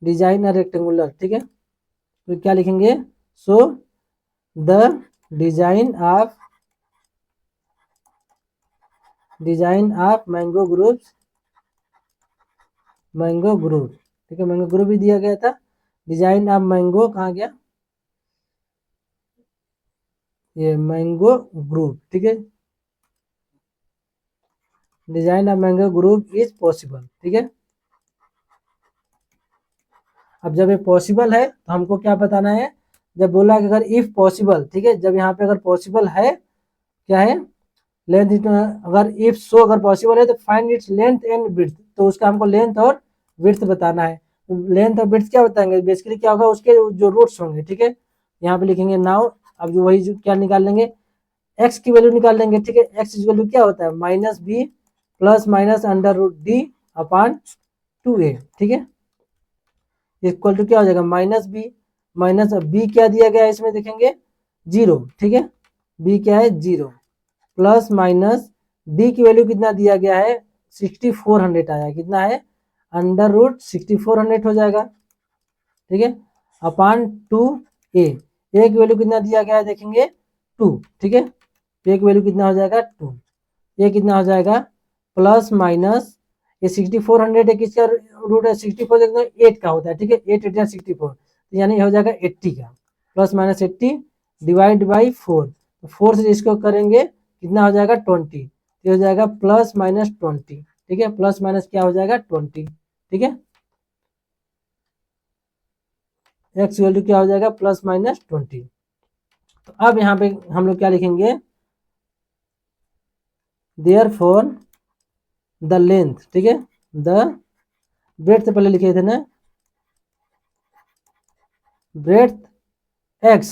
डिजाइन आर रेक्टेंगुलर। ठीक है, तो क्या लिखेंगे, so the design of mango group. ठीक है, मैंगो ग्रुप भी दिया गया था, डिजाइन ऑफ मैंगो कहाँ गया, ये मैंगो ग्रुप। ठीक है, design of mango group is possible. ठीक है, अब जब ये पॉसिबल है तो हमको क्या बताना है, जब बोला कि अगर इफ पॉसिबल, ठीक है, जब यहाँ पे अगर पॉसिबल है क्या है लेंथ, अगर इफ सो अगर पॉसिबल है तो find its length and width, तो उसका हमको लेंथ और विड्थ बताना है। लेंथ और विड्थ क्या बताएंगे, बेसिकली क्या होगा उसके जो रूट्स होंगे। ठीक है, यहाँ पे लिखेंगे नाउ, अब जो वही जो क्या निकाल लेंगे, एक्स की वैल्यू निकाल लेंगे। ठीक है, एक्स की वैल्यू क्या होता है minus B plus minus under root D upon 2a, ठीक है, इक्वल टू क्या हो जाएगा माइनस बी, माइनस बी क्या दिया गया है इसमें देखेंगे 0, ठीक है, बी क्या है 0, प्लस माइनस डी की वैल्यू कितना दिया गया है 6400 आया, कितना है अंडर रूट 6400 हो जाएगा, ठीक है, अपान 2a, ए की वैल्यू कितना दिया गया है देखेंगे 2, ठीक है, ए की वैल्यू कितना हो जाएगा 2, ये कितना हो जाएगा प्लस माइनस ये 6400 है, किसका रूट है 64 देखना 8 का होता है, ठीक है, 8 8 64, यानी हो जाएगा 80 का, प्लस माइनस 80 डिवाइड बाई 4, तो 4 से इसको करेंगे कितना हो जाएगा 20, तो हो जाएगा प्लस माइनस 20, ठीक है, प्लस माइनस क्या हो जाएगा 20, ठीक है, एक्स वैल्यू क्या हो जाएगा प्लस माइनस 20। तो अब यहाँ पे हम लोग क्या लिखेंगे देयरफॉर द लेंथ, ठीक है, द ब्रेड्थ से पहले लिखे थे ना, ब्रेड्थ एक्स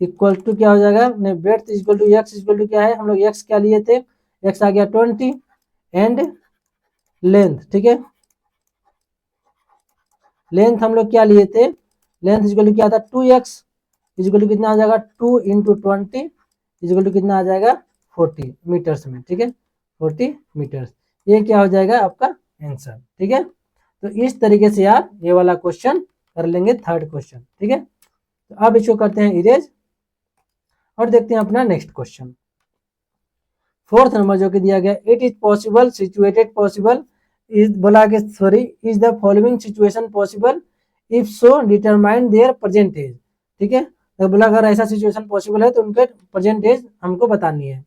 इक्वल टू क्या हो जाएगा, नहीं breadth equal to X equal to क्या है, हम लोग एक्स क्या लिए थे, एक्स आ गया 20 एंड लेंथ, ठीक है, लेंथ हम लोग क्या लिए थे, लेंथ इक्वल टू क्या था 2x इक्वल टू कितना आ जाएगा 2 इंटू 20 इक्वल टू कितना आ जाएगा 40 मीटर्स में, ठीक है, 40 मीटर्स, ये क्या हो जाएगा आपका आंसर, ठीक है, तो इस तरीके से आप ये वाला क्वेश्चन कर लेंगे, थर्ड क्वेश्चन, ठीक है, तो अब इसको करते हैं इरेज और देखते हैं अपना नेक्स्ट क्वेश्चन, फोर्थ नंबर जो कि दिया गया, it is possible situated possible is बोला के sorry is the following situation possible if so determine their present age, ठीक है, तो बोला अगर ऐसा सिचुएशन पॉसिबल है तो उनके प्रेजेंट एज हमको बतानी है,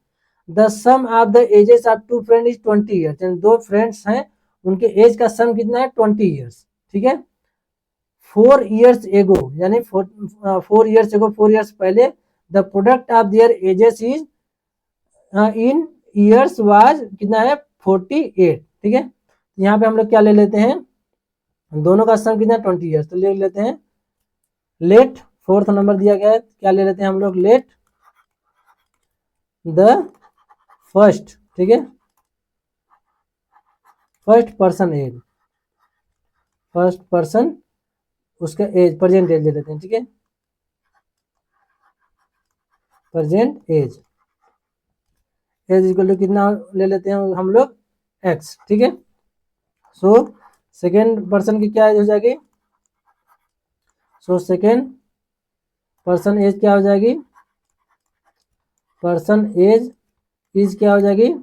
the sum of the ages of two friend is 20 years, दो फ्रेंड्स हैं उनके एज का सम कितना है 20 ईयर्स, ठीक है, 4 ईयर्स एगो यानी 4 ईयर्स एगो 4 ईयर्स पहले the product of their edges is in years was कितना है 48, ठीक है, यहाँ पे हम लोग क्या ले लेते हैं दोनों का सम कितना 20 ईयर्स, तो ले लेते हैं लेट, फोर्थ नंबर दिया गया है क्या ले लेते हैं हम लोग लेट द फर्स्ट, ठीक है, first person age, first person उसका एज प्रेजेंट एज ले लेते हैं, ठीक है, present age, age equal to कितना ले लेते हैं हम लोग एक्स, ठीक है, सो सेकेंड पर्सन की क्या एज हो जाएगी, सो सेकेंड पर्सन एज क्या हो जाएगी, पर्सन एज इज क्या हो जाएगी,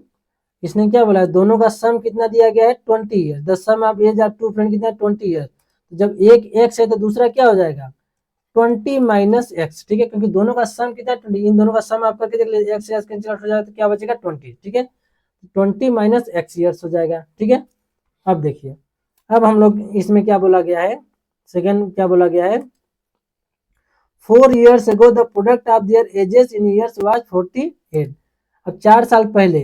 इसने क्या बोला है दोनों का सम कितना दिया गया है 20 year, the sum of age of two friend कितना है 20 ईयर, तो जब एक एक्स है तो दूसरा क्या हो जाएगा 20 माइनस एक्स, ठीक है, क्योंकि दोनों का सम कितना है 20, इन दोनों का सम आप करके देख लीजिए एक्स एक्स कैंसिल आउट हो जाएगा तो क्या बचेगा 20, ठीक है, 20 माइनस एक्स ईयर्स हो जाएगा, ठीक है, अब देखिए अब हम लोग इसमें क्या बोला गया है, सेकेंड क्या बोला गया है 4 years ago the product of their ages in years was 48, अब 4 साल पहले,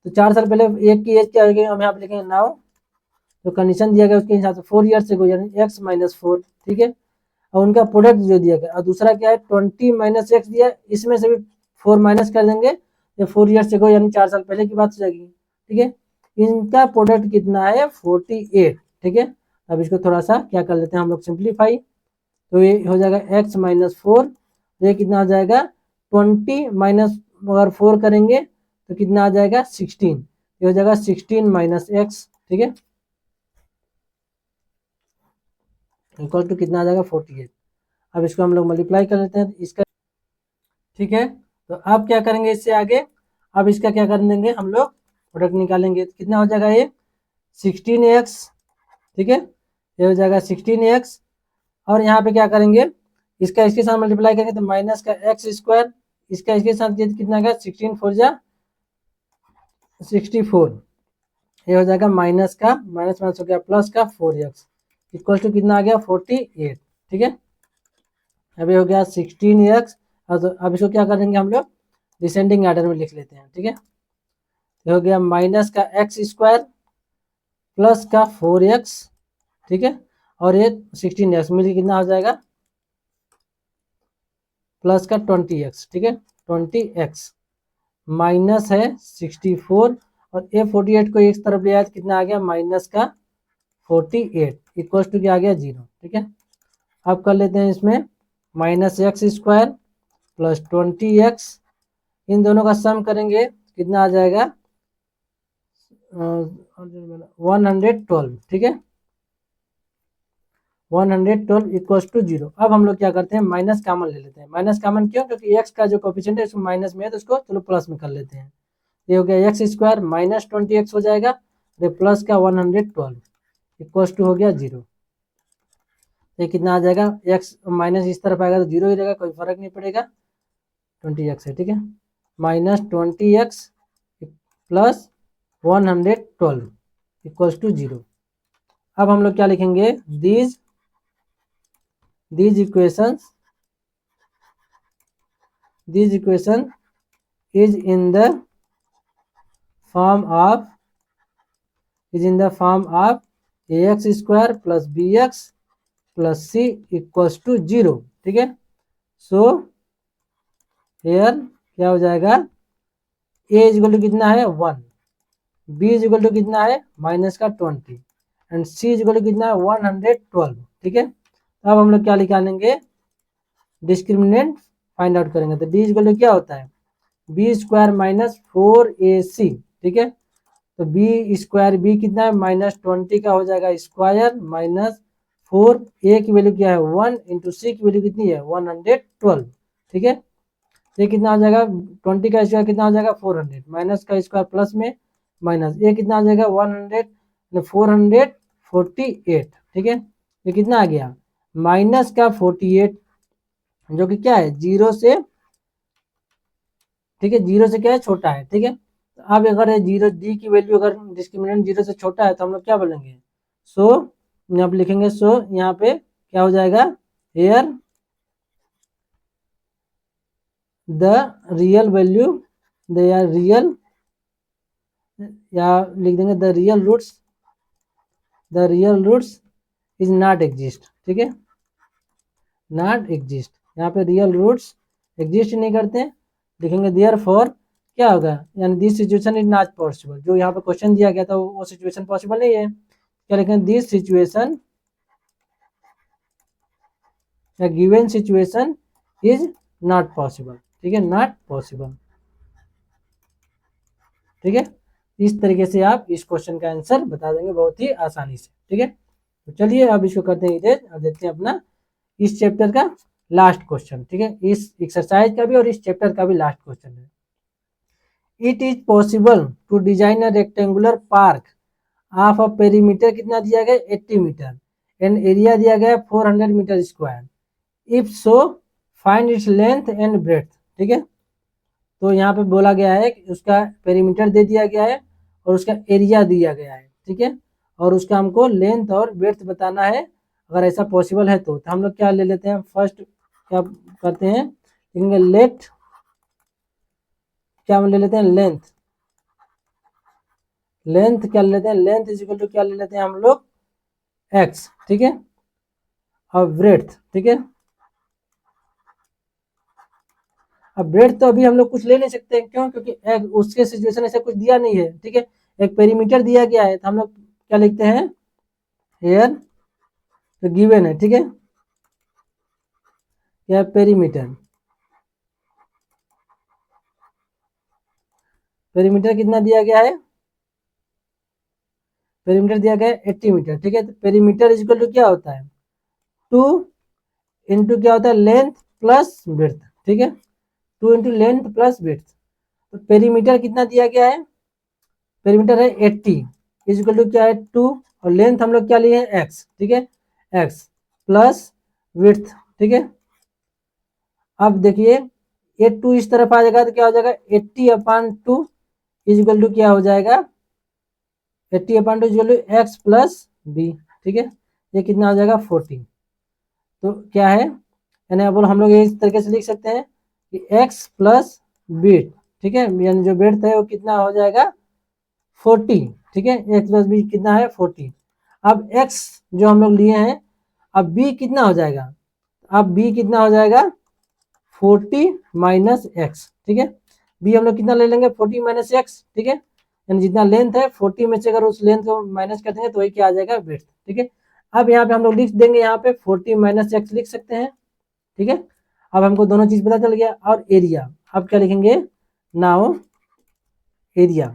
तो 4 साल पहले एक की एज क्या होगी हम यहाँ पे लिखेंगे नाउ, तो कंडीशन दिया गया उसके हिसाब से 4 years ago यानी x माइनस 4, ठीक है, और उनका प्रोडक्ट जो दिया गया और दूसरा क्या है 20 माइनस एक्स दिया, इसमें से भी 4 माइनस कर देंगे, ये 4 years ago यानी 4 साल पहले की बात हो जाएगी, ठीक है, इनका प्रोडक्ट कितना है 48, ठीक है, अब इसको थोड़ा सा क्या कर लेते हैं हम लोग सिंप्लीफाई, तो ये हो जाएगा x माइनस 4, ये कितना हो जाएगा 20 माइनस अगर 4 करेंगे तो कितना आ जाएगा 16, ये हो जाएगा 16 माइनस एक्स, ठीक है, इक्वल टू कितना आ जाएगा 48, अब इसको हम लोग मल्टीप्लाई कर लेते हैं इसका, ठीक है, तो अब क्या करेंगे इससे आगे, अब इसका क्या कर देंगे हम लोग प्रोडक्ट निकालेंगे, तो कितना हो जाएगा ये 16x, ठीक है, ये हो जाएगा 16x, और यहाँ पे क्या करेंगे इसका इसके साथ मल्टीप्लाई करेंगे तो माइनस का एक्स स्क्वायर, इसका इसके साथ कितना का 16 4 जा 64, ये हो जाएगा माइनस का माइनस माइनस हो गया प्लस का 4x इक्वल टू कितना आ गया 48, ठीक है, अभी हो गया 16x, अब इसको क्या करेंगे हम लोग डिसेंडिंग ऑर्डर में लिख लेते हैं, ठीक है, ये हो गया माइनस का एक्स स्क्वायर प्लस का 4x, ठीक है, और ये 16x मिलकर कितना हो जाएगा प्लस का 20x, ठीक है, 20x माइनस है 64 और ए 48 को एक तरफ ले आया तो कितना आ गया माइनस का 48 इक्वल टू क्या आ गया 0। ठीक है, अब कर लेते हैं इसमें -x² प्लस 20x, इन दोनों का सम करेंगे कितना आ जाएगा 112। ठीक है, 112 इक्वल टू 0। अब हम लोग क्या करते हैं, माइनस कॉमन ले लेते हैं। माइनस कॉमन क्यों, क्योंकि x का जो कोफिशिएंट है उसको माइनस में है तो उसको चलो प्लस में कर लेते हैं। ये हो गया x² माइनस 20x हो जाएगा, ये प्लस का 112 इक्वल टू हो गया 0। ये कितना आ जाएगा, x माइनस इस तरफ आएगा तो 0 ही रहेगा, कोई फर्क नहीं पड़ेगा, 20x है। ठीक है, -20x प्लस 112 इक्वल टू 0। अब हम लोग क्या लिखेंगे, these equation is in the form of ax² plus bx plus c equals to 0। ठीक है, सो हेयर क्या हो जाएगा, a इक्वल टू कितना है 1, b इक्वल टू कितना है माइनस का 20 एंड c इक्वल टू कितना है 112। ठीक है, अब हम लोग क्या निकालेंगे, डिस्क्रिमिनेंट फाइंड आउट करेंगे। तो d इक्वल टू क्या होता है b² माइनस 4ac। ठीक है, तो b² b कितना है -20 का हो जाएगा स्क्वायर माइनस 4, a की वैल्यू क्या है 1 इंटू c की वैल्यू कितनी है 112। ठीक है, ये कितना आ जाएगा 20 का स्क्वायर कितना हो जाएगा 400, माइनस का स्क्वायर प्लस में माइनस, ये कितना आ जाएगा 448। ठीक है, ये कितना आ गया माइनस का 48 जो कि क्या है 0 से, ठीक है 0 से क्या है छोटा है। ठीक है, तो अब अगर 0 डी की वैल्यू अगर डिस्क्रिमिनेंट 0 से छोटा है तो हम लोग क्या बोलेंगे, सो यहाँ पे लिखेंगे, सो यहाँ पे क्या हो जाएगा, here the real value, the real, या लिख देंगे the real roots is not exist. ठीक है, नॉट एग्जिस्ट, यहाँ पे रियल रूट्स एग्जिस्ट नहीं करते, लिखेंगे देयर फॉर क्या होगा, यानी this situation is not possible. जो यहाँ पे क्वेश्चन दिया गया था वो सिचुएशन पॉसिबल नहीं है, क्या लिखेंगे, दिस सिचुएशन या given situation is not possible. ठीक है, नॉट पॉसिबल। ठीक है, इस तरीके से आप इस क्वेश्चन का आंसर बता देंगे बहुत ही आसानी से। ठीक है, तो चलिए अब इसको करते हैं इरेज और देखते हैं अपना इस चैप्टर का लास्ट क्वेश्चन। ठीक है, इस एक्सरसाइज का भी और इस चैप्टर का भी लास्ट क्वेश्चन है। It is possible to design a rectangular park of a perimeter कितना दिया गया 80 मीटर एंड एरिया दिया गया 400 metre square, if so find its length and breadth. ठीक है, तो यहाँ पे बोला गया है कि उसका पेरीमीटर दे दिया गया है और उसका एरिया दिया गया है। ठीक है, और उसका हमको लेंथ और ब्रेड्थ बताना है। अगर ऐसा पॉसिबल है तो हम लोग क्या ले लेते हैं, फर्स्ट क्या करते हैं, लिखेंगे लेट, क्या ले लेते हैं लेंथ, क्या ले लेते हैं, लेंथ इज इक्वल टू क्या ले लेते हैं हम लोग x। ठीक है, और ब्रेड्थ। ठीक है, अब ब्रेड तो अभी हम लोग कुछ ले नहीं सकते, क्यों, क्योंकि उसके सिचुएशन ऐसा कुछ दिया नहीं है। ठीक है, एक पेरीमीटर दिया गया है तो हम लोग क्या लिखते हैं हेयर, तो गिवन है। ठीक है, क्या पेरीमीटर, पेरीमीटर कितना दिया गया है, पेरीमीटर दिया गया है 80 मीटर। ठीक है, तो पेरीमीटर इज इक्वल टू क्या होता है 2 इंटू क्या होता है लेंथ प्लस ब्रेड्थ। ठीक है, 2 इंटू लेंथ प्लस ब्रेड्थ, तो पेरीमीटर कितना दिया गया है, पेरीमीटर है 80 इज इक्वल टू क्या है 2 और लेंथ हम लोग क्या लिए हैं x। ठीक है, x प्लस विड्थ। ठीक है, अब देखिए ये 2 इस तरफ आ जाएगा तो क्या हो जाएगा 80/2 इज इक्वल टू क्या हो जाएगा 80/2 is equal to x plus b। ठीक है, ये कितना हो जाएगा 40। तो क्या है, यानी अब हम लोग इस तरीके से लिख सकते हैं कि x प्लस बीट। ठीक है, यानी जो बेट है वो कितना हो जाएगा 40। ठीक है, x प्लस बी कितना है 40। अब x जो हम लोग लिए हैं, अब b कितना हो जाएगा, अब b कितना हो जाएगा 40 माइनस एक्स। ठीक है, b हम लोग कितना ले लेंगे 40 माइनस एक्स। ठीक है, यानी जितना लेंथ है 40 में से अगर उस लेंथ को माइनस कर देंगे तो वही क्या आ जाएगा, विड्थ। ठीक है, अब यहाँ पे हम लोग लिख देंगे, यहाँ पे 40 माइनस एक्स लिख सकते हैं। ठीक है, अब हमको दोनों चीज पता चल गया। और एरिया, अब क्या लिखेंगे, नाउ एरिया।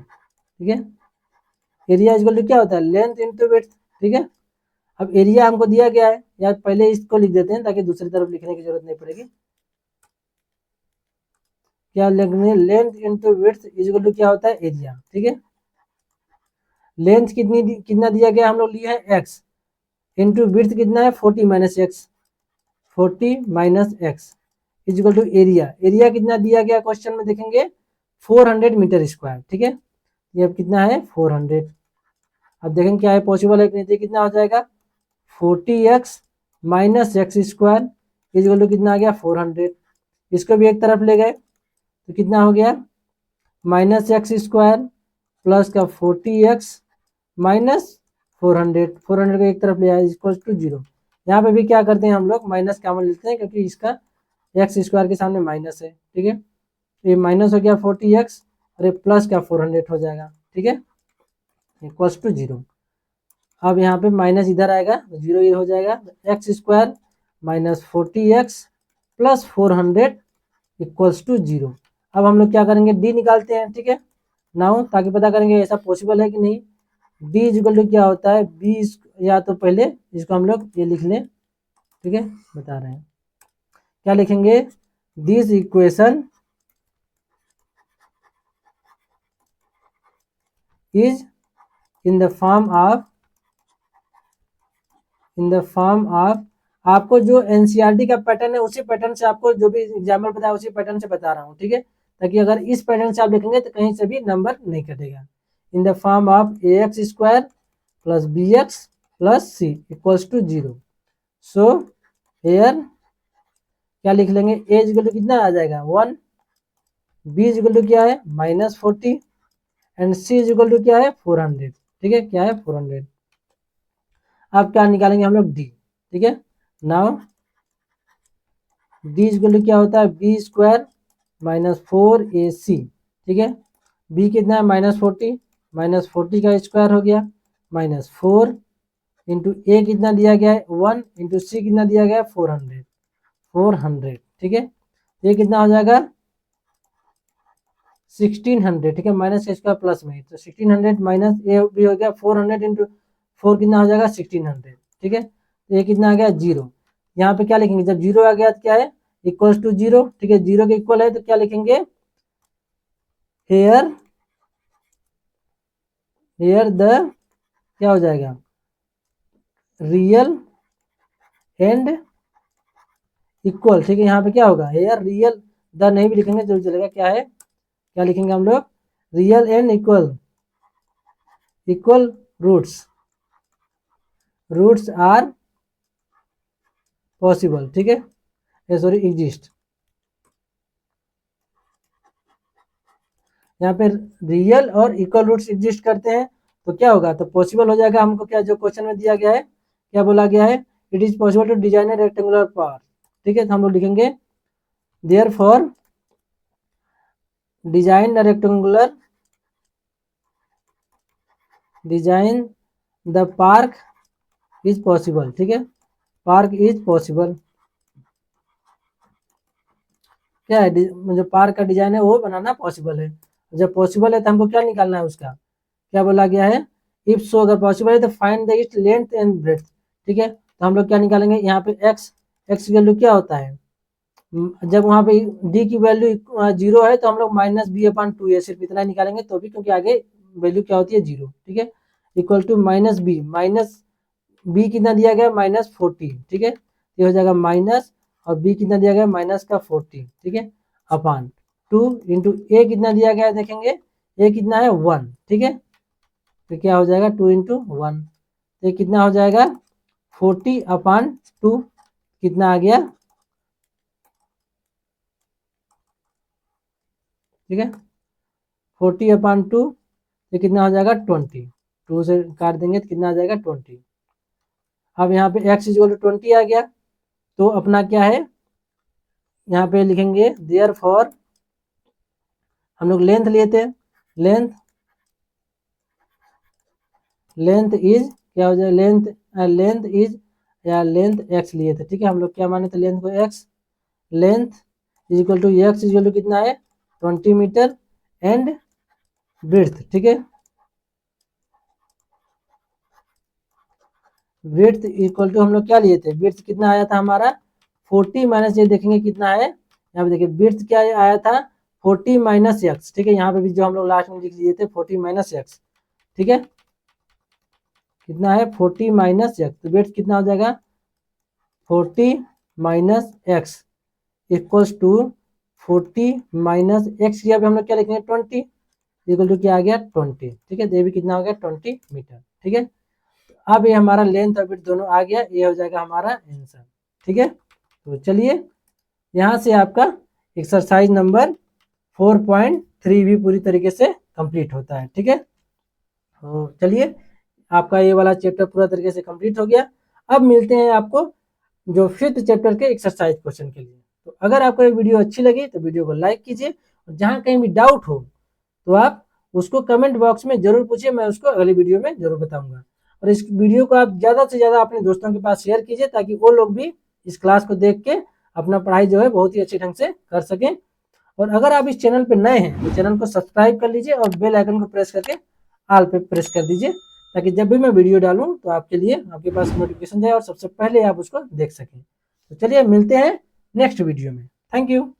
ठीक है, एरिया इक्वल टू क्या होता है, लेंथ इंटू विड्थ। ठीक है, अब एरिया हमको दिया गया है, या पहले इसको लिख देते हैं ताकि दूसरी तरफ लिखने की जरूरत नहीं पड़ेगी। क्या लिखने, length into width equal to क्या होता है, एरिया। ठीक है, लेंथ कितना दिया गया, हम लोग लिए है एक्स, इंटू विड्थ कितना है 40 minus X, 40 minus X equal to area. Area कितना दिया गया क्वेश्चन में, देखेंगे 400 मीटर स्क्वायर। ठीक है, ये अब कितना है 400। अब देखेंगे क्या है, पॉसिबल है कि नहीं। कितना हो जाएगा 40x minus X square equal to कितना आ गया 400। इसको भी एक तरफ ले गए तो कितना हो गया, माइनस एक्स स्क्वायर प्लस का 40x माइनस 400, 400 को एक तरफ ले आया इक्वल टू 0। यहाँ पे भी क्या करते हैं हम लोग, माइनस कॉमन लेते हैं क्योंकि इसका एक्स स्क्वायर के सामने माइनस है। ठीक है, ये माइनस हो गया 40x और ये प्लस का 400 हो जाएगा। ठीक है, इक्वल्स टू 0। अब यहाँ पे माइनस इधर आएगा तो 0 ये हो जाएगा, X square minus 40x plus 400 equals to 0। अब हम लोग क्या करेंगे, डी निकालते हैं। ठीक है, नाउ ताकि पता करेंगे ऐसा पॉसिबल है कि नहीं। डी इक्वल टू क्या होता है, बी, या तो पहले इसको हम लोग ये लिख लें। ठीक है, बता रहे हैं क्या लिखेंगे, this equation is in the form of आपको जो एनसीईआरटी का पैटर्न है उसी पैटर्न से आपको जो भी एग्जाम्पल बताया उसी पैटर्न से बता रहा हूँ। ठीक है, ताकि अगर इस पैटर्न से आप लिखेंगे तो कहीं से भी नंबर नहीं कटेगा। In the form of A X square plus B X plus C equals to 0। So here क्या लिख लेंगे, ए इक्वल टू कितना आ जाएगा 1, बी इक्वल टू क्या है minus 40 and C equal to क्या है 400। ठीक है, क्या है 400। अब क्या निकालेंगे हम लोग, डी। ठीक है, नाउ डी इक्वल टू क्या होता है, बी स्क्वायर माइनस 4ac। ठीक है, बी कितना है माइनस 40 का स्क्वायर हो गया माइनस 4 इंटू ए कितना दिया गया है 1 इंटू सी कितना दिया गया है 400। ठीक है, ये कितना हो जाएगा 1600। ठीक है, माइनस का स्क्वायर प्लस में तो 1600 माइनस ए भी हो गया 400 इंटू 4 कितना हो जाएगा 1600। ठीक है, तो ये कितना आ गया 0। यहाँ पे क्या लिखेंगे, जब 0 आ गया तो क्या है इक्वल्स टू 0। ठीक है, 0 के इक्वल है तो क्या लिखेंगे, हेयर द क्या हो जाएगा, रियल एंड इक्वल। ठीक है, यहाँ पे क्या होगा, हेयर रियल, द नहीं भी लिखेंगे तो चलेगा। क्या है, क्या लिखेंगे हम लोग, real and equal roots are possible. ठीक है, सॉरी एग्जिस्ट। यहाँ पे रियल और इक्वल रूट्स एग्जिस्ट करते हैं तो क्या होगा, तो पॉसिबल हो जाएगा हमको, क्या जो क्वेश्चन में दिया गया है क्या बोला गया है, it is possible to design a rectangular part. ठीक है, तो हम लोग लिखेंगे therefore design the park is possible. ठीक है, पार्क इज पॉसिबल, क्या है, जो पार्क का डिजाइन है वो बनाना पॉसिबल है। जब पॉसिबल है तो हमको क्या निकालना है उसका, क्या बोला गया है, इफ सो अगर पॉसिबल है तो find the it's length and breadth. ठीक है, तो हम लोग क्या निकालेंगे, यहाँ पे एक्स वैल्यू क्या होता है, जब वहाँ पे डी की वैल्यू 0 है तो हम लोग माइनस बी अपॉन 2 है, सिर्फ इतना निकालेंगे तो भी, क्योंकि आगे वैल्यू क्या होती है 0। ठीक है, इक्वल टू माइनस बी कितना दिया गया -40। ठीक है, ये हो जाएगा माइनस, और बी कितना दिया गया माइनस का 40। ठीक है, अपॉन 2 इंटू ए कितना दिया गया है, देखेंगे ए कितना है 1। ठीक है, तो क्या हो जाएगा 2 इंटू 1, तो कितना हो जाएगा 40 अपॉन 2 कितना आ गया। ठीक है, 40 अपॉन 2 तो कितना हो जाएगा 20, 2 से काट देंगे तो कितना आ जाएगा 20। अब यहाँ पे x इक्वल टू 20 आ गया तो अपना क्या है, यहाँ पे लिखेंगे देयर फॉर, हम लोग लेंथ लिए थे, लेंथ लेंथ इज क्या हो जाए, लेंथ इज या लेंथ x लिए थे, ठीक है। हम लोग क्या माने थे लेंथ को x, length is equal to x is equal to कितना है 20 मीटर एंड विड्थ, ठीक है। विड्थ इक्वल टू हम लोग क्या लिए थे, विड्थ कितना आया था हमारा 40 माइनस, ये देखेंगे कितना है यहाँ पे देखिए विड्थ क्या आया था 40 माइनस एक्स, ठीक है। यहाँ पे भी जो हम लोग लास्ट में लिख लिए थे 40 माइनस एक्स, ठीक है। कितना है 40 माइनस एक्स, तो विड्थ कितना हो जाएगा 40 minus X equals to 40 minus X, यहाँ पे हम लोग क्या लिखेंगे 20 इक्वल टू क्या आ गया 20, ठीक है। तो ये भी कितना हो गया 20 मीटर, ठीक है। अब ये हमारा लेंथ और विड्थ दोनों आ गया, ये हो जाएगा हमारा आंसर, ठीक है। तो चलिए यहाँ से आपका एक्सरसाइज नंबर 4.3 भी पूरी तरीके से कंप्लीट होता है, ठीक है। तो चलिए आपका ये वाला चैप्टर पूरा तरीके से कंप्लीट हो गया। अब मिलते हैं आपको जो 5th चैप्टर के एक्सरसाइज क्वेश्चन के लिए। तो अगर आपको ये वीडियो अच्छी लगी तो वीडियो को लाइक कीजिए, और जहाँ कहीं भी डाउट हो तो आप उसको कमेंट बॉक्स में जरूर पूछिए, मैं उसको अगली वीडियो में जरूर बताऊंगा। और इस वीडियो को आप ज़्यादा से ज़्यादा अपने दोस्तों के पास शेयर कीजिए, ताकि वो लोग भी इस क्लास को देख के अपना पढ़ाई जो है बहुत ही अच्छे ढंग से कर सकें। और अगर आप इस चैनल पर नए हैं तो चैनल को सब्सक्राइब कर लीजिए और बेल आइकन को प्रेस करके ऑल पे प्रेस कर दीजिए, ताकि जब भी मैं वीडियो डालूं तो आपके लिए आपके पास नोटिफिकेशन जाए और सबसे पहले आप उसको देख सकें। तो चलिए मिलते हैं नेक्स्ट वीडियो में। Thank you.